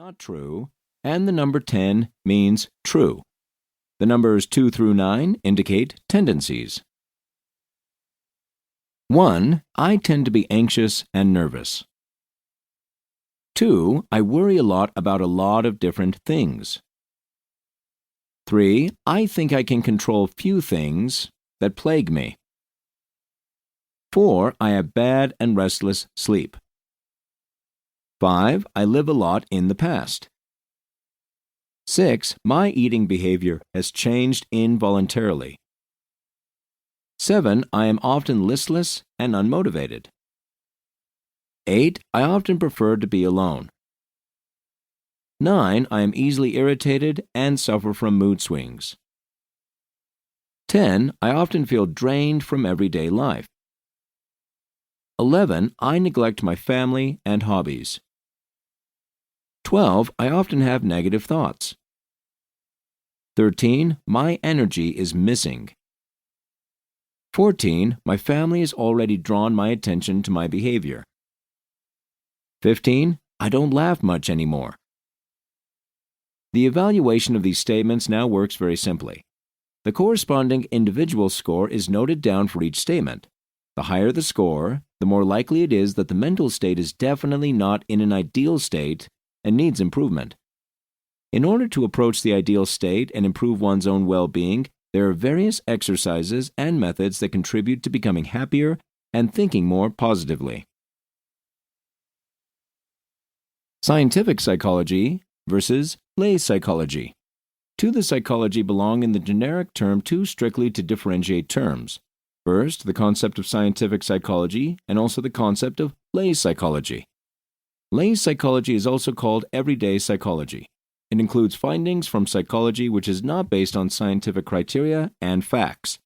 not true, and the number 10 means true. The numbers 2 through 9 indicate tendencies. 1. I tend to be anxious and nervous. 2. I worry a lot about a lot of different things. 3. I think I can control few things that plague me. 4. I have bad and restless sleep. 5. I live a lot in the past. 6. My eating behavior has changed involuntarily. 7. I am often listless and unmotivated. 8. I often prefer to be alone. 9. I am easily irritated and suffer from mood swings. 10. I often feel drained from everyday life. 11. I neglect my family and hobbies. 12. I often have negative thoughts. 13. My energy is missing. 14. My family has already drawn my attention to my behavior. 15. I don't laugh much anymore. The evaluation of these statements now works very simply. The corresponding individual score is noted down for each statement. The higher the score, the more likely it is that the mental state is definitely not in an ideal state and needs improvement. In order to approach the ideal state and improve one's own well-being, there are various exercises and methods that contribute to becoming happier and thinking more positively. Scientific psychology versus lay psychology. To the psychology belong in the generic term too strictly to differentiate terms. First, the concept of scientific psychology and also the concept of lay psychology. Lay psychology is also called everyday psychology. It includes findings from psychology which is not based on scientific criteria and facts.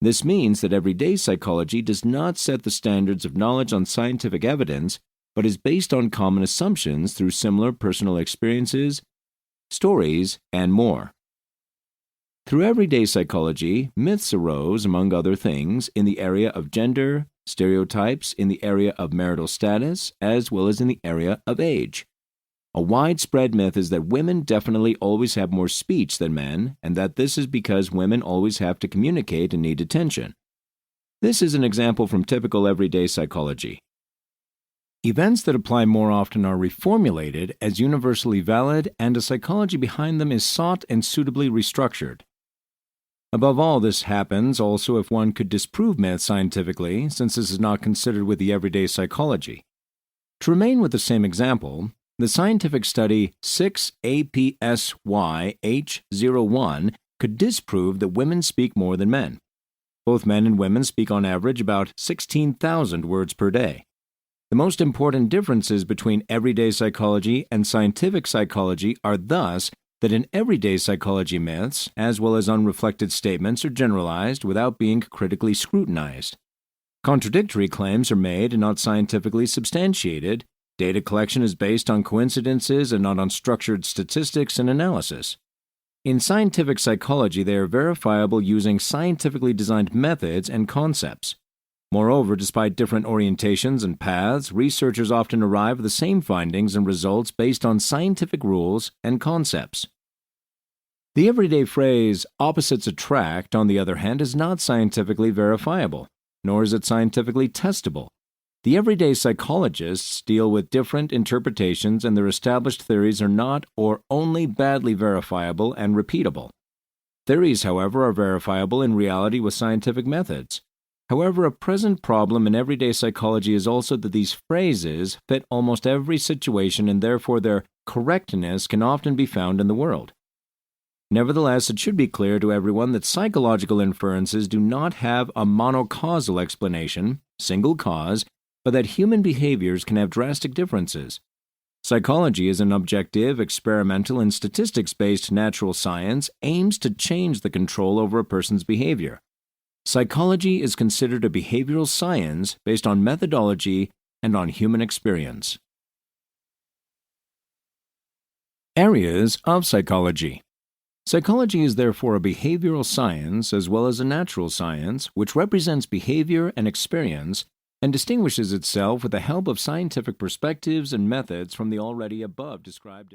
This means that everyday psychology does not set the standards of knowledge on scientific evidence, but is based on common assumptions through similar personal experiences, stories, and more. Through everyday psychology, myths arose, among other things, in the area of gender, stereotypes in the area of marital status, as well as in the area of age. A widespread myth is that women definitely always have more speech than men, and that this is because women always have to communicate and need attention. This is an example from typical everyday psychology. Events that apply more often are reformulated as universally valid, and a psychology behind them is sought and suitably restructured. Above all, this happens also if one could disprove myths scientifically, since this is not considered with the everyday psychology. To remain with the same example, the scientific study 6APSYH01 could disprove that women speak more than men. Both men and women speak on average about 16,000 words per day. The most important differences between everyday psychology and scientific psychology are thus that in everyday psychology myths, as well as unreflected statements, are generalized without being critically scrutinized. Contradictory claims are made and not scientifically substantiated. Data collection is based on coincidences and not on structured statistics and analysis. In scientific psychology, they are verifiable using scientifically designed methods and concepts. Moreover, despite different orientations and paths, researchers often arrive at the same findings and results based on scientific rules and concepts. The everyday phrase, opposites attract, on the other hand, is not scientifically verifiable, nor is it scientifically testable. The everyday psychologists deal with different interpretations, and their established theories are not or only badly verifiable and repeatable. Theories, however, are verifiable in reality with scientific methods. However, a present problem in everyday psychology is also that these phrases fit almost every situation, and therefore their correctness can often be found in the world. Nevertheless, it should be clear to everyone that psychological inferences do not have a monocausal explanation, single cause, but that human behaviors can have drastic differences. Psychology is an objective, experimental, and statistics-based natural science aims to change the control over a person's behavior. Psychology is considered a behavioral science based on methodology and on human experience. Areas of psychology. Psychology is therefore a behavioral science as well as a natural science which represents behavior and experience and distinguishes itself with the help of scientific perspectives and methods from the already above described